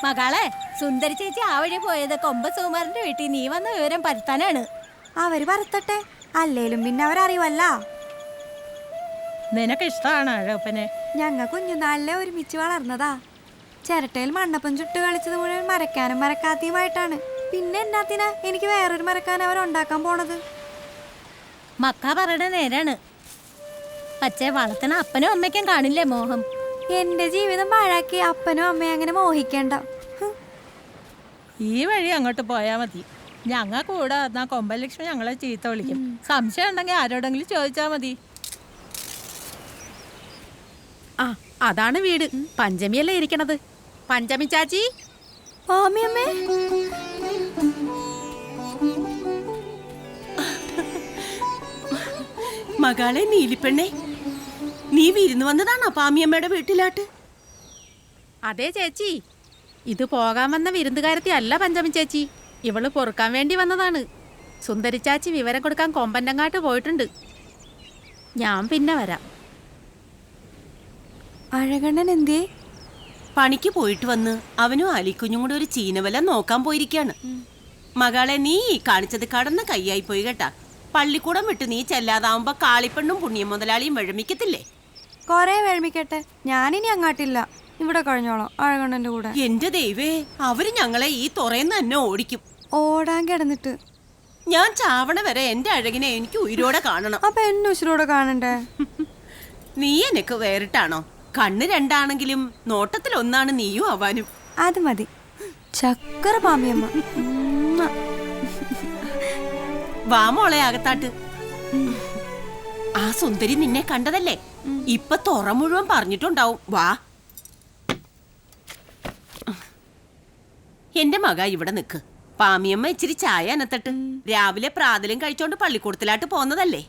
മകളെ, സുന്ദരി ചേച്ചി ആ വഴി പോയത് കൊമ്പ സുകുമാരന്റെ വീട്ടിൽ നീ വന്ന വിവരം പരത്താനാണ്. അവര് പരത്തട്ടെ, അല്ലേലും പിന്നെ അവരറിയുമല്ല. നിനക്ക് ഇഷ്ടമാണ് അഴകപ്പനെ? ഞങ്ങൾ കുഞ്ഞുനാളിലെ ഒരുമിച്ച് വളർന്നതാ. ചിരട്ടയിൽ മണ്ണപ്പം ചുട്ട് കളിച്ചത് മുഴുവൻ മരക്കാനും മരക്കാത്തിയുമായിട്ടാണ്. പിന്നെ എന്നാത്തിനാ എനിക്ക് വേറൊരു മരക്കാൻ അവരുണ്ടാക്കാൻ പോണത്? മക്ക പറയണ നേരാണ്. പക്ഷേ വളർത്തണ അപ്പനും അമ്മയ്ക്കും കാണില്ലേ മോഹം? എന്റെ ജീവിതം പാഴാക്കി അപ്പനും അമ്മയും അങ്ങനെ മോഹിക്കണ്ട. ഈ വഴി അങ്ങോട്ട് പോയാ മതി. ഞങ്ങൾ കൂടെ വന്നാ കൊമ്പലക്ഷ്മി ഞങ്ങളെ ചീത്ത വിളിക്കും. സംശയം ഉണ്ടെങ്കിൽ ആരോടെങ്കിലും ചോദിച്ചാ മതി. ആ, അതാണ് വീട്. പഞ്ചമിയല്ലേ ഇരിക്കണത്. പഞ്ചമി ചാച്ചി. ആമിയമ്മേ, മകളെ നീലിപ്പെണ്ണേ, നീ വിരുന്ന് വന്നതാണോ പാമിയമ്മയുടെ വീട്ടിലാട്ട്? അതെ ചേച്ചി, ഇത് പോകാൻ വന്ന വിരുന്നുകാരത്തി അല്ല പഞ്ചമി ചേച്ചി. ഇവള് പൊറുക്കാൻ വേണ്ടി വന്നതാണ്. സുന്ദരി ചാച്ചി വിവരം കൊടുക്കാൻ കൊമ്പൻ്റങ്ങാട്ട് പോയിട്ടുണ്ട്. ഞാൻ പിന്നെ വരാം. അഴകണ്ണൻ എന്തേ? പണിക്ക് പോയിട്ട് വന്ന് അവനും ആലിക്കുഞ്ഞും കൂടെ ഒരു ചീനവല നോക്കാൻ പോയിരിക്കാണ്. മകളെ, നീ കാണിച്ചത് കടന്ന കൈയായി പോയി കേട്ടാ. പള്ളിക്കൂടം വിട്ട് നീ ചെല്ലാതാവുമ്പോ കാളിപ്പെണ്ണും പുണ്യം മുതലാളിയും വിഴമിക്കത്തില്ലേ? കൊറേ വിഴമിക്കട്ടെ, ഞാനിനി അങ്ങാട്ടില്ല. ഇവിടെ കഴിഞ്ഞോളാം അഴകണ്ണന്റെ കൂടെ. എന്റെ ദൈവേ, അവര് ഞങ്ങളെ ഈ തുറയെന്ന് തന്നെ ഓടിക്കും. ഓടാൻ കിടന്നിട്ട് ഞാൻ ചാവണ വരെ എന്റെ അഴകിനെ എനിക്ക് ഉയിരോടെ കാണണം. അപ്പൊ എന്നെ ഉശിരോടെ കാണണ്ടേ? നീ എനക്ക് വേറിട്ടാണോ? കണ്ണ് രണ്ടാണെങ്കിലും നോട്ടത്തിൽ ഒന്നാണ് നീയും ആവാനും. അത് മതി. ചക്കര പാമിയമ്മ. വാ മോളെ അകത്താട്ട്. ആ സുന്ദരി നിന്നെ കണ്ടതല്ലേ? ഇപ്പൊ തുറ മുഴുവൻ പറഞ്ഞിട്ടുണ്ടാവും. വാ. എന്റെ മക ഇവിടെ നിക്ക്. പാമിയമ്മ ഇച്ചിരി ചായ അനത്തട്ട്. രാവിലെ പ്രാതലും കഴിച്ചോണ്ട് പള്ളിക്കൂടത്തിലാട്ട് പോന്നതല്ലേ?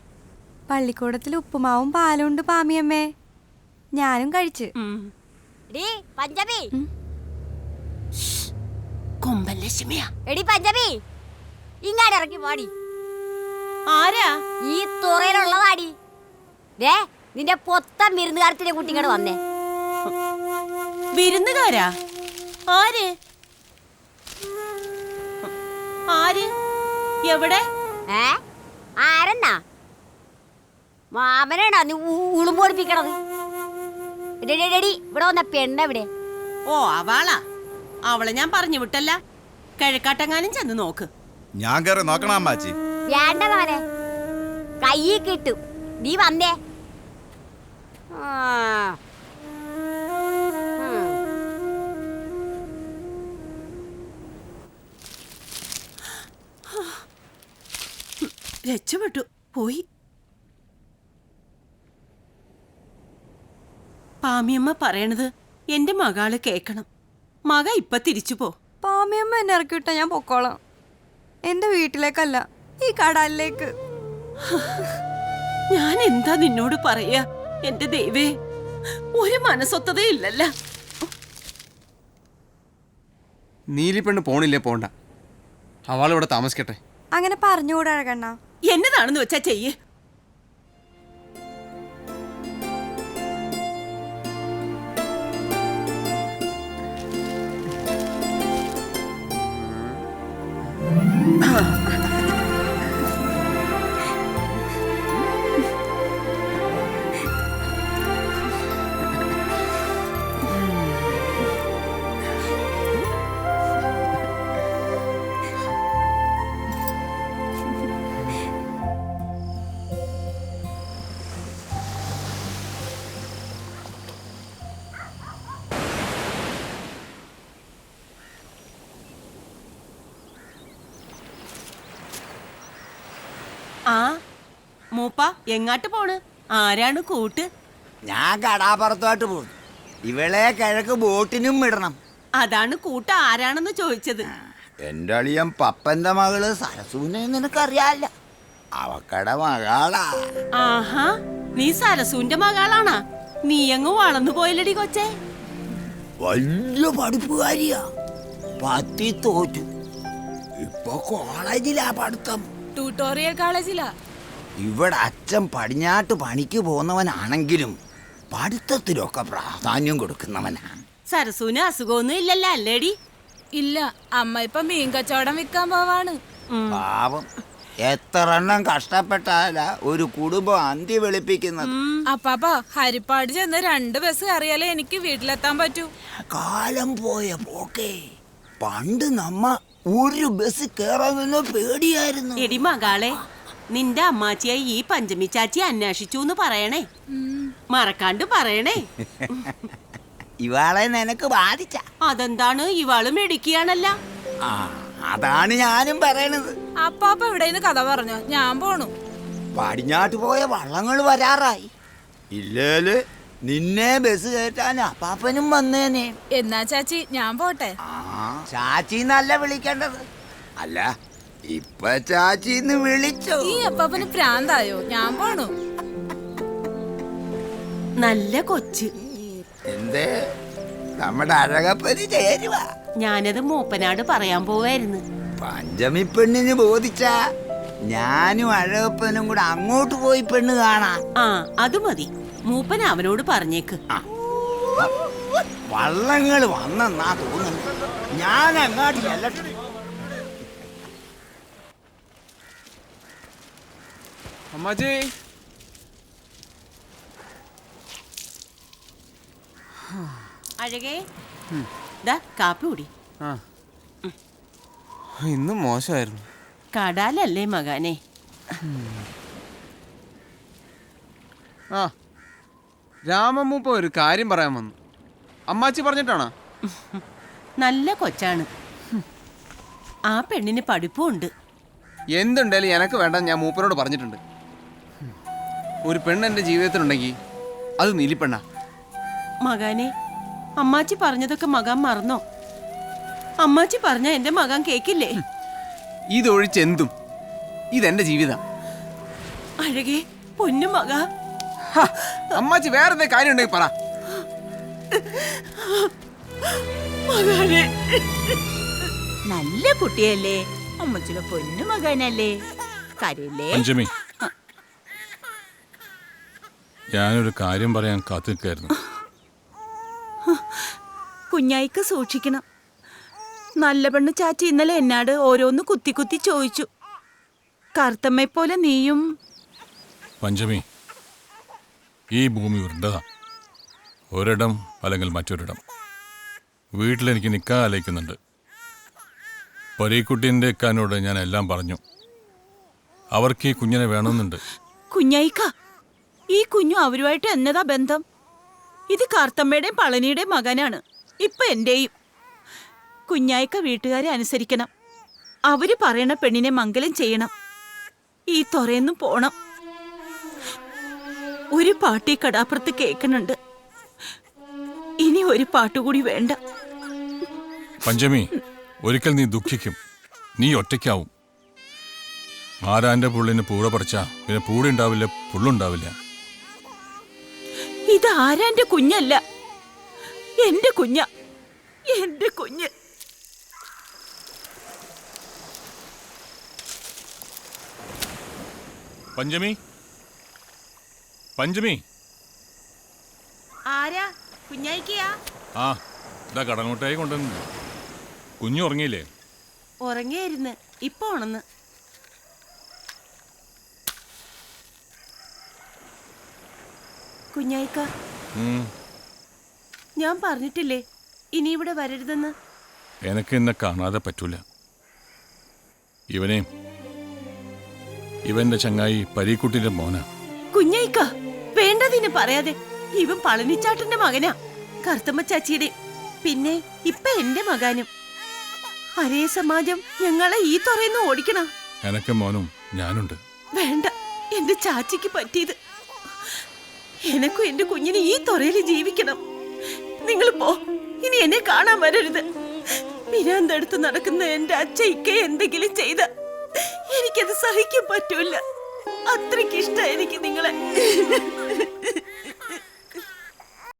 പള്ളിക്കൂടത്തിൽ ഉപ്പുമാവും പാലും ഉണ്ട് പാമിയമ്മേ. ഞാനും കഴിച്ച്. പഞ്ചമി, കൊമ്പൻ ലക്ഷ്മിയാ. എടി പഞ്ചമി, ഇങ്ങാട് ഇറക്കി പാടി. ആരാ? ഈ തുറയിലുള്ളതാടി. ദേ, നിന്റെ പൊത്തം വിരുന്നുകാരത്തിന്റെ കുട്ടി ഇങ്ങോട്ട് വന്നേ. വിരുന്നുകാരാ? ആര്? ആര്? എവിടെ? ആരെന്നാ? മാമനാണോ നീ ഉളുമ്പൊടിപ്പിക്കണത്? ഇവിടെ വന്ന പെണ്ണെവിടെ? ഓ, അവളാ. അവളെ ഞാൻ പറഞ്ഞു വിട്ടല്ല. കിഴക്കാട്ടെങ്ങാനും ചെന്ന് നോക്ക്. ഞാൻ കയറി നോക്കണം അമ്മാച്ചി. വേണ്ട മോനെ, കയ്യിൽ കിട്ടും. നീ വന്നേ. രക്ഷപ്പെട്ടു. പോയി. പാമിയമ്മ പറയണത് എന്റെ മകള് കേക്കണം. മക ഇപ്പൊ തിരിച്ചു പോ. പാമിയമ്മ എന്നെ ഇറക്കി വിട്ടാ ഞാൻ പൊക്കോളാം. എന്റെ വീട്ടിലേക്കല്ല, ഈ കടലിലേക്ക്. ഞാൻ എന്താ നിന്നോട് പറയാ? എന്റെ ദൈവേ, ഒരു മനസ്സൊത്തതേ ഇല്ലല്ല. നീലിപ്പെണ്ണ് പോണില്ലേ? പോണ്ട, അവളിവിടെ താമസിക്കട്ടെ. അങ്ങനെ പറഞ്ഞുകൂടാ അഴകണ്ണ. എന്നതാണെന്ന് വെച്ചാ ചെയ്യ്. ആ മൂപ്പ, എങ്ങാട്ട് പോണ്? ആരാണ് കൂട്ട്? ഞാൻ കടാപ്പുറത്തോട്ട് പോകും. ഇവളെ കിഴക്ക് ബോട്ടിനും വിടണം. അതാണ് കൂട്ട് ആരാണെന്ന് ചോദിച്ചത്. എന്റെ അളിയൻ പപ്പന്റെ മകള് സരസൂനെ നിനക്കറിയാല്ല. അവക്കട മകളാ. ആഹാ, നീ സരസൂന്റെ മകളാണാ? നീ അങ്ങ് വളർന്നു പോയില്ലടി കൊച്ചേ. വലിയ പഠിപ്പുകാരിയാ. പത്തി തോറ്റു. ഇപ്പൊ കോളേജിലാ പഠിത്തം. ട്യൂട്ടോറിയൽ കോളേജിലാ. ഇവിടെ അച്ഛൻ പടിഞ്ഞാട്ട് പണിക്ക് പോകുന്നവനാണെങ്കിലും പഠിത്തത്തിലൊക്കെ പ്രാധാന്യം കൊടുക്കുന്നവനാ. സരസൂന് അസുഖമൊന്നും ഇല്ലല്ലോ അല്ലേടി? ഇല്ല, അമ്മ ഇപ്പൊ മീൻ കച്ചവടം വിൽക്കാൻ പോവാണ്. പാവം എത്ര എണ്ണം കഷ്ടപ്പെട്ടാല ഒരു കുടുംബം അന്തി വെളുപ്പിക്കുന്നത്. അപ്പാപ്പ ഹരിപ്പാട് ചെന്ന് 2 ബസ് കയറിയാലേ എനിക്ക് വീട്ടിലെത്താൻ പറ്റൂ. കാലം പോയ പോക്കേ. പണ്ട് നമ്മ ഒരു ബസ് കേറാമെന്നോ പേടിയായിരുന്നു. എടി മകളെ, നിന്റെ അമ്മാച്ചിയായി ഈ പഞ്ചമി ചാച്ചി അന്വേഷിച്ചു എന്ന് പറയണേ, മറക്കാണ്ട് പറയണേ. ഇവാളെ നിനക്ക് ബാധിച്ച? അതെന്താണ്, ഇവാള് മെടുക്കിയാണല്ല. ആ, അതാണ് ഞാനും പറയണത്. അപ്പാപ്പ ഇവിടെ നിന്ന് കഥ പറഞ്ഞോ, ഞാൻ പോണു. പടിഞ്ഞാട്ട് പോയ വള്ളങ്ങൾ വരാറായി. ഇല്ലേല് നിന്നെ ബസ് കയറ്റാൻ അപ്പാപ്പനും വന്നേനെ. എന്നാ ചാച്ചി ഞാൻ പോട്ടെ. ആ, ചാച്ചിന്നല്ല വിളിക്കേണ്ടത്. അല്ല, ഇപ്പൊ ചാച്ചിന്ന് വിളിച്ചോ? ഈ അപ്പാപ്പന് പ്രാന്തായോ? ഞാൻ പോണു. നല്ല കൊച്ച്. എന്തേ നമ്മുടെ അഴകപ്പന് ചേരുവ? ഞാനത് മൂപ്പനാട് പറയാൻ പോവായിരുന്നു. പഞ്ചമി പെണ്ണിന് ബോധിച്ച ഞാനും അഴകപ്പനും കൂടെ അങ്ങോട്ട് പോയി പെണ്ണ് കാണാം. ആ, അത് മതി. മൂപ്പൻ അവനോട് പറഞ്ഞേക്ക്. വള്ളങ്ങൾ വന്നെന്നാ തോന്നുന്നു. ഞാൻ അങ്ങാട്ട് ചെല്ലട്ടെ. അമ്മാച്ചി, അഴകേ, ദാ കാപ്പി കൂടി. ആ ഇന്നും മോശമായിരുന്നു. കടാലല്ലേ മകനെ. ആ, രാമമ്മൂപ്പ ഒരു കാര്യം പറയാൻ വന്നു. അമ്മാച്ചി പറഞ്ഞിട്ടാണോ? നല്ല കൊച്ചാണ്. ആ പെണ്ണിന് പഠിപ്പും ഉണ്ട്. എന്തുണ്ടായാലും എനക്ക് വേണ്ട, ഞാൻ മൂപ്പനോട് പറഞ്ഞിട്ടുണ്ട്. ഒരു പെണ്ണ് എൻ്റെ ജീവിതത്തിലുണ്ടെങ്കിൽ അത് നീലിപ്പെണ്ണ. മകനെ, അമ്മാച്ചി പറഞ്ഞതൊക്കെ മകൻ മറന്നോ? അമ്മാച്ചി പറഞ്ഞ എന്റെ മകൻ കേക്കില്ലേ? ഇതൊഴിച്ചെന്തും ഇതെന്റെ ജീവിതം. അഴകേ, പൊന്നു മക. അമ്മാച്ചി വേറെ കാര്യം ഉണ്ടെങ്കിൽ പറ. മകനെ, നല്ല കുട്ടിയല്ലേ, അമ്മച്ചിയുടെ പൊന്നു മകനല്ലേ, കരയില്ലേ? പഞ്ചമി, ഞാനൊരു കാര്യം പറയാൻ കാത്തിരിക്കായിരുന്നു. കുഞ്ഞായിക്ക് സൂക്ഷിക്കണം. നല്ല പെണ്ണ് ചാച്ചി ഇന്നലെ എന്നാട് ഓരോന്ന് കുത്തി കുത്തി ചോദിച്ചു. കറുത്തമ്മയെ പോലെ നീയും. പഞ്ചമി, ഈ ഭൂമി ഉരുണ്ടതാ. ഒരിടം അല്ലെങ്കിൽ മറ്റൊരിടം. വീട്ടിലെനിക്ക് നിൽക്കാൻ ആലോചിക്കുന്നുണ്ട്. പരീക്കുട്ടീൻ്റെ ഇക്കാനോട് ഞാൻ എല്ലാം പറഞ്ഞു. അവർക്ക് ഈ കുഞ്ഞിനെ വേണമെന്നുണ്ട്. കുഞ്ഞായിക്ക, ഈ കുഞ്ഞു അവരുമായിട്ട് എന്നതാ ബന്ധം? ഇത് കാർത്തമ്മയുടെയും പളനിയുടെയും മകനാണ്, ഇപ്പൊ എന്റെയും. കുഞ്ഞായിക്ക വീട്ടുകാരെ അനുസരിക്കണം. അവര് പറയണ പെണ്ണിനെ മംഗലം ചെയ്യണം. ഈ തൊറയെന്ന് പോണം. ഒരു പാട്ട് ഈ കടാപ്പുറത്ത് കേൾക്കണുണ്ട്. ഇനി ഒരു പാട്ടുകൂടി വേണ്ട. പഞ്ചമി, ഒരിക്കൽ നീ ദുഃഖിക്കും. നീ ഒറ്റയ്ക്കാവും. ആരാന്റെ പുള്ളിന് പൂട പറിച്ചാ പിന്നെ പൂട ഉണ്ടാവില്ല, പുള്ളുണ്ടാവില്ല. ഇത് ആരാന്റെ കുഞ്ഞല്ല, എന്റെ കുഞ്ഞ, എന്റെ കുഞ്ഞ്. പഞ്ചമി, പഞ്ചമി. ആരാ? കുഞ്ഞായിക്കയാ? ആ, ഇതാ കടൽമുട്ടായി കൊണ്ടുവന്നു. കുഞ്ഞു ഉറങ്ങിയില്ലേ? ഉറങ്ങിയായിരുന്നു, ഇപ്പൊ ഉണന്ന്. കുഞ്ഞായിക്ക, ഞാൻ പറഞ്ഞിട്ടില്ലേ ഇനി ഇവിടെ വരരുതെന്ന്? എനക്ക് എന്നെ കാണാതെ പറ്റൂല. ഇവന്റെ ചങ്ങായി പരീക്കുട്ടിന്റെ മോനാ. കുഞ്ഞായിക്ക, വേണ്ടതിന് പറയാതെ. ഇവൻ പളനിച്ചാട്ടന്റെ മകനാ, കറുത്തമ്മ ചാച്ചിയുടെ. പിന്നെ ഇപ്പൊ എന്റെ മകനും. ഒരേ സമാജം ഞങ്ങളെ ഈ തുറന്ന് ഓടിക്കണം. എനക്ക് മോനും ഞാനുണ്ട്. വേണ്ട, എന്റെ ചാച്ചിക്ക് പറ്റിയത്. എനക്കും എന്റെ കുഞ്ഞിനെ ഈ തുറയിൽ ജീവിക്കണം. നിങ്ങൾ പോ, ഇനി എന്നെ കാണാൻ വരരുത്. വിരാന്തടുത്ത് നടക്കുന്ന എന്റെ അച്ഛയ്ക്ക് എന്തെങ്കിലും ചെയ്ത എനിക്കത് സഹിക്കാൻ പറ്റൂല. അത്രയ്ക്ക് ഇഷ്ടം എനിക്ക് നിങ്ങളെ.